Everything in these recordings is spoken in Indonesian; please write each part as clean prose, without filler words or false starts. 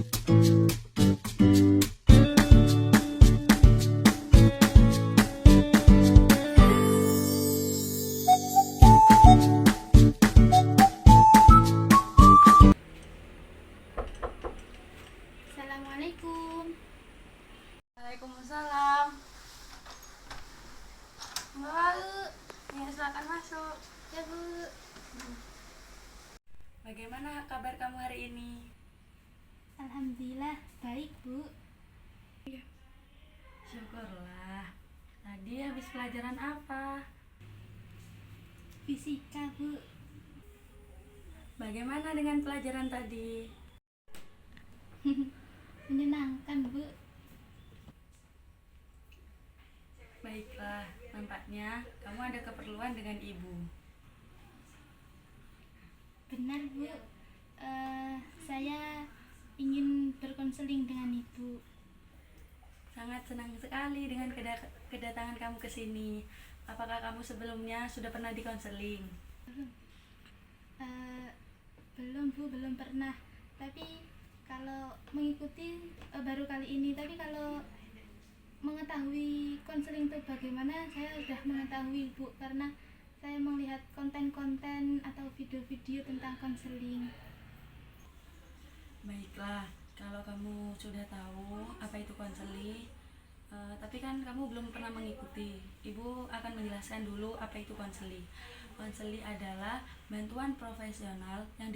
Assalamualaikum. Waalaikumsalam. Mbak, ya silakan masuk. Ya Bu. Bagaimana kabar kamu hari ini? Alhamdulillah baik Bu. Syukurlah. Tadi habis pelajaran apa? Fisika Bu. Bagaimana dengan pelajaran tadi? Menyenangkan Bu. Baiklah, nampaknya kamu ada keperluan dengan ibu. Benar Bu. Saya ingin berkonseling dengan Ibu. Sangat senang sekali dengan kedatangan kamu ke sini. Apakah kamu sebelumnya sudah pernah dikonseling? Belum Bu, belum pernah. Tapi kalau mengikuti baru kali ini. Tapi kalau mengetahui konseling itu bagaimana, saya sudah mengetahui Bu, karena saya melihat konten-konten atau video-video tentang konseling. Baiklah, kalau kamu sudah tahu apa itu konseling, tapi kan kamu belum pernah mengikuti. Ibu akan menjelaskan dulu apa itu konseling. Konseling adalah bantuan profesional yang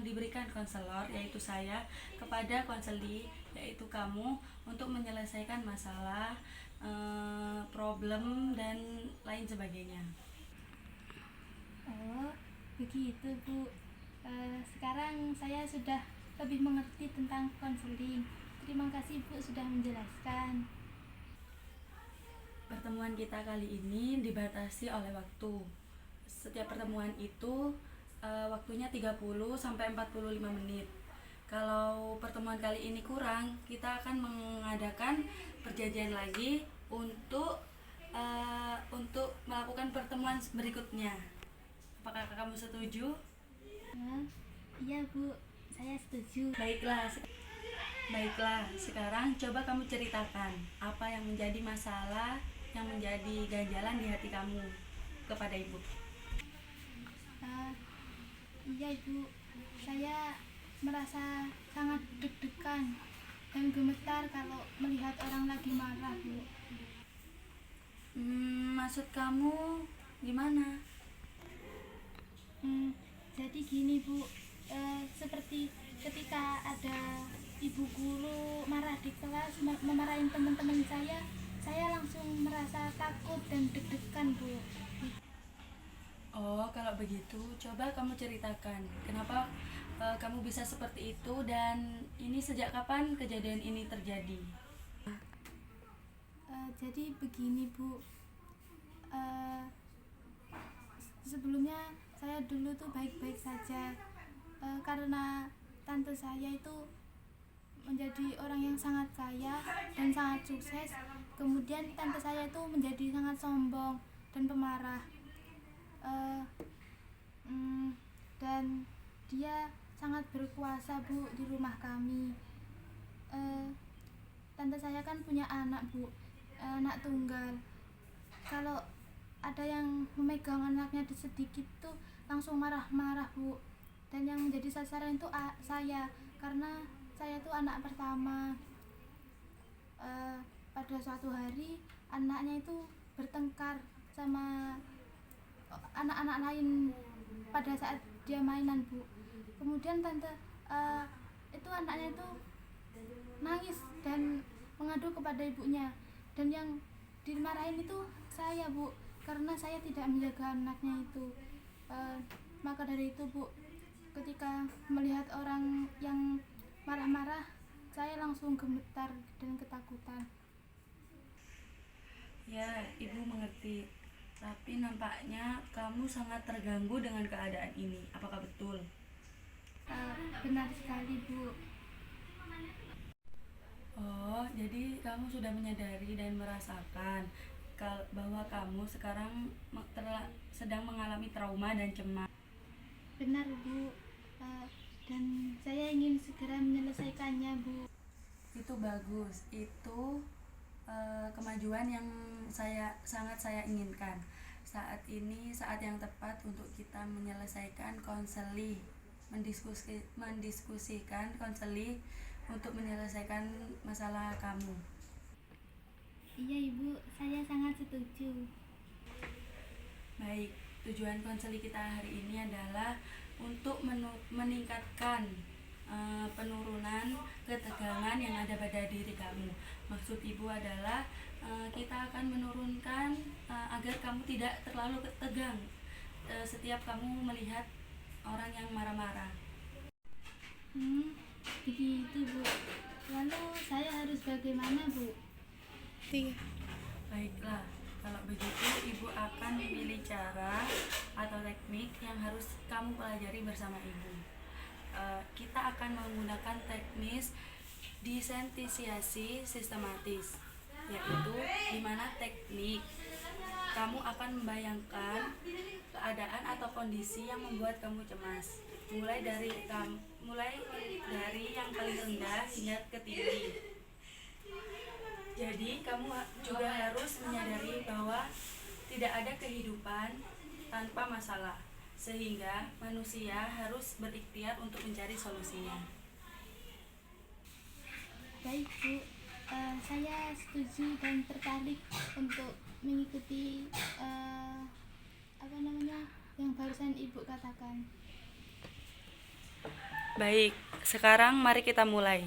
diberikan konselor, yaitu saya, kepada konseli, yaitu kamu, untuk menyelesaikan masalah, problem, dan lain sebagainya. Oh, begitu Bu. Sekarang saya sudah lebih mengerti tentang konseling. Terima kasih Bu sudah menjelaskan. Pertemuan kita kali ini dibatasi oleh waktu. Setiap pertemuan itu waktunya 30 sampai 45 menit. Kalau pertemuan kali ini kurang, kita akan mengadakan perjanjian lagi untuk melakukan pertemuan berikutnya. Apakah kamu setuju? Iya Bu, saya setuju. Baiklah, sekarang coba kamu ceritakan apa yang menjadi masalah, yang menjadi ganjalan di hati kamu kepada ibu. Iya Bu, saya merasa sangat deg-degan dan gemetar kalau melihat orang lagi marah Bu. Maksud kamu gimana? Jadi gini Bu, seperti ketika ada ibu guru marah di kelas, memarahin teman-teman saya langsung merasa takut dan deg-degan Bu. Oh, kalau begitu, coba kamu ceritakan kenapa kamu bisa seperti itu, dan ini sejak kapan kejadian ini terjadi? Jadi begini Bu, sebelumnya saya dulu tuh baik-baik saja, karena tante saya itu menjadi orang yang sangat kaya dan sangat sukses. Kemudian tante saya itu menjadi sangat sombong dan pemarah, dan dia sangat berkuasa Bu di rumah kami. Tante saya kan punya anak Bu, anak tunggal. Kalau ada yang memegang anaknya sedikit tuh langsung marah-marah Bu, dan yang menjadi sasaran itu saya, karena saya tuh anak pertama. Pada suatu hari anaknya itu bertengkar sama anak-anak lain pada saat dia mainan Bu. Kemudian tante itu anaknya itu nangis dan mengadu kepada ibunya, dan yang dimarahin itu saya Bu, karena saya tidak menjaga anaknya itu. Maka dari itu Bu, ketika melihat orang yang marah-marah, saya langsung gemetar dan ketakutan. Ya, ibu mengerti. Tapi nampaknya kamu sangat terganggu dengan keadaan ini. Apakah betul? Benar sekali Bu. Oh, jadi kamu sudah menyadari dan merasakan bahwa kamu sekarang sedang mengalami trauma dan cemas. Benar Bu, dan saya ingin segera menyelesaikannya bagus. Itu kemajuan yang sangat saya inginkan. Saat ini saat yang tepat untuk kita menyelesaikan konseli, mendiskusikan konseli untuk menyelesaikan masalah kamu. Iya Ibu, saya sangat setuju. Baik, tujuan konseli kita hari ini adalah untuk meningkatkan penurunan ketegangan yang ada pada diri kamu. Maksud Ibu adalah kita akan menurunkan agar kamu tidak terlalu tegang setiap kamu melihat orang yang marah-marah. Begitu Bu. Lalu saya harus bagaimana Bu? Baiklah, kalau begitu Ibu akan memilih cara atau teknik yang harus kamu pelajari bersama Ibu. Kita akan menggunakan teknis desensitisiasi sistematis, yaitu di mana teknik kamu akan membayangkan keadaan atau kondisi yang membuat kamu cemas, mulai dari yang paling rendah hingga ke tinggi. Jadi kamu juga harus menyadari bahwa tidak ada kehidupan tanpa masalah, sehingga manusia harus berikhtiar untuk mencari solusinya. Baik Bu, saya setuju dan tertarik untuk mengikuti yang barusan Ibu katakan. Baik, sekarang mari kita mulai.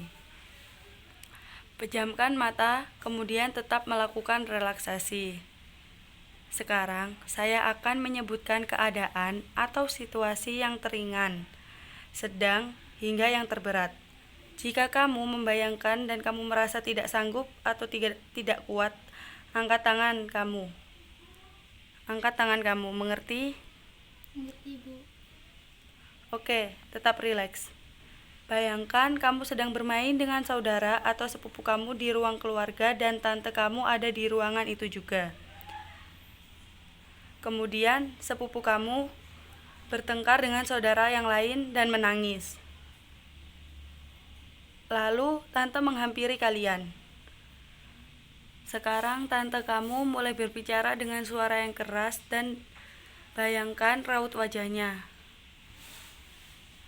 Pejamkan mata, kemudian tetap melakukan relaksasi. Sekarang, saya akan menyebutkan keadaan atau situasi yang teringan, sedang, hingga yang terberat. Jika kamu membayangkan dan kamu merasa tidak sanggup atau tidak kuat, angkat tangan kamu. Mengerti? Mengerti Bu. Oke, tetap rileks. Bayangkan kamu sedang bermain dengan saudara atau sepupu kamu di ruang keluarga dan tante kamu ada di ruangan itu juga. Kemudian sepupu kamu bertengkar dengan saudara yang lain dan menangis. Lalu tante menghampiri kalian. Sekarang tante kamu mulai berbicara dengan suara yang keras dan bayangkan raut wajahnya.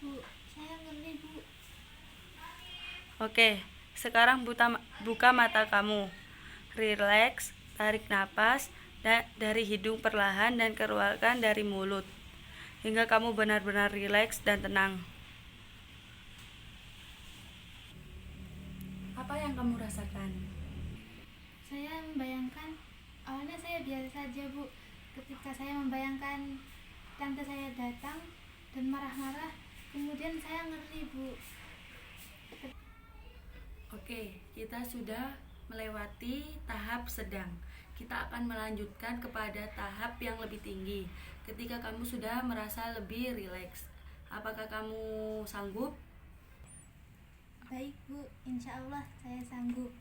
Bu, saya ngeri Bu. Oke, sekarang buka mata kamu. Rileks, tarik napas dari hidung perlahan dan keluarkan dari mulut. Hingga kamu benar-benar rileks dan tenang. Apa yang kamu rasakan? Saya membayangkan, awalnya saya biasa saja Bu. Ketika saya membayangkan tante saya datang dan marah-marah, kemudian saya ngeri Bu. Oke, kita sudah melewati tahap sedang. Kita akan melanjutkan kepada tahap yang lebih tinggi. Ketika kamu sudah merasa lebih rileks, apakah kamu sanggup? Baik Bu, insya Allah saya sanggup.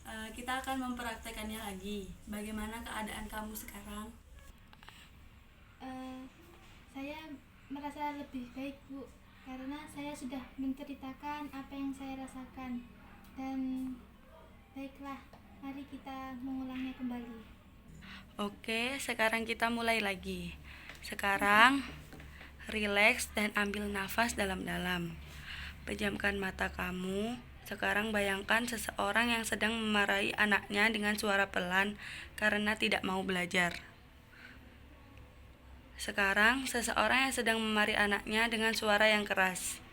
Kita akan mempraktekannya lagi. Bagaimana keadaan kamu sekarang? Saya merasa lebih baik Bu, karena saya sudah menceritakan apa yang saya rasakan. Dan baiklah, mari kita mengulangnya kembali. Oke, sekarang kita mulai lagi. Sekarang rileks dan ambil nafas dalam-dalam. Pejamkan mata kamu. Sekarang bayangkan seseorang yang sedang memarahi anaknya dengan suara pelan karena tidak mau belajar. Sekarang seseorang yang sedang memarahi anaknya dengan suara yang keras.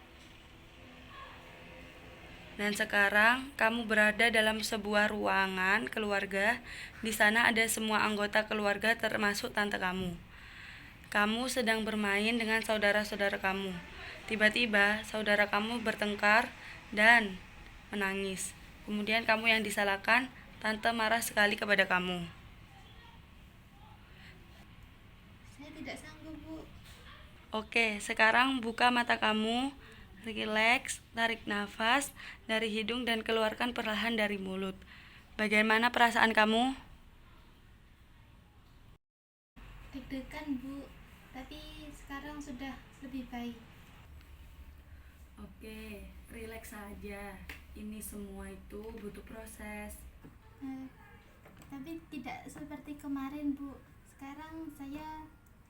Dan sekarang kamu berada dalam sebuah ruangan keluarga. Di sana ada semua anggota keluarga termasuk tante kamu. Kamu sedang bermain dengan saudara-saudara kamu. Tiba-tiba saudara kamu bertengkar dan menangis. Kemudian kamu yang disalahkan, tante marah sekali kepada kamu. Saya tidak sanggup Bu. Oke, sekarang buka mata kamu. Rileks, tarik nafas dari hidung dan keluarkan perlahan dari mulut. Bagaimana perasaan kamu? Deg-degan Bu, tapi sekarang sudah lebih baik. Oke, Rileks saja. Ini semua itu butuh proses. Eh, tapi tidak seperti kemarin, Bu. Sekarang saya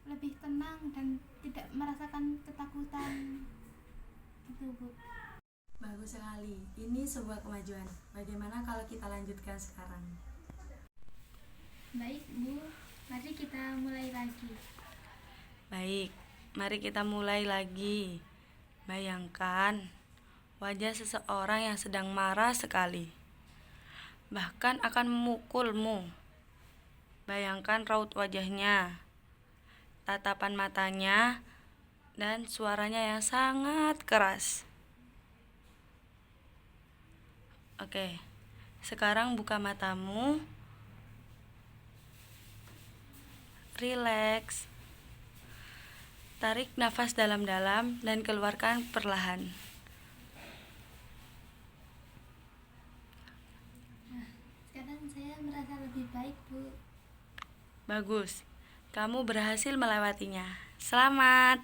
lebih tenang dan tidak merasakan ketakutan. Itu, Bu. Bagus sekali. Ini sebuah kemajuan. Bagaimana kalau kita lanjutkan sekarang? Baik, Bu. Mari kita mulai lagi. Baik, mari kita mulai lagi. Bayangkan wajah seseorang yang sedang marah sekali, bahkan akan memukulmu. Bayangkan raut wajahnya, tatapan matanya, dan suaranya yang sangat keras. Oke, sekarang buka matamu, rileks, tarik nafas dalam-dalam dan keluarkan perlahan. Sekarang saya merasa lebih baik, Bu. Bagus, kamu berhasil melewatinya. Selamat.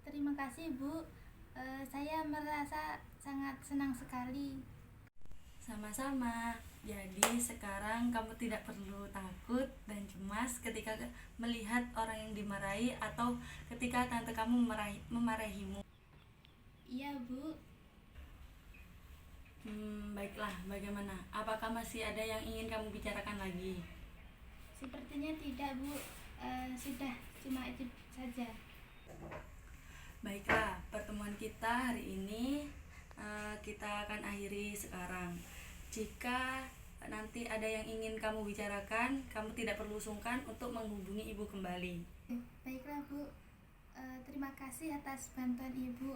Terima kasih, Bu. Saya merasa sangat senang sekali. Sama-sama. Jadi sekarang kamu tidak perlu takut dan cemas ketika melihat orang yang dimarahi atau ketika tante kamu memarahimu. Iya, Bu. Baiklah, bagaimana? Apakah masih ada yang ingin kamu bicarakan lagi? Sepertinya tidak, Bu. Sudah, cuma itu saja. Baiklah, pertemuan kita hari ini kita akan akhiri sekarang. Jika nanti ada yang ingin kamu bicarakan, kamu tidak perlu sungkan untuk menghubungi ibu kembali. Baiklah, Bu. Terima kasih atas bantuan Ibu.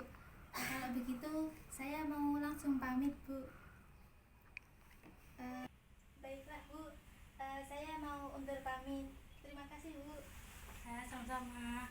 Kalau begitu, saya mau langsung pamit, Bu. Baiklah, Bu. Saya mau undur pamit. Terima kasih, Bu. Sama-sama.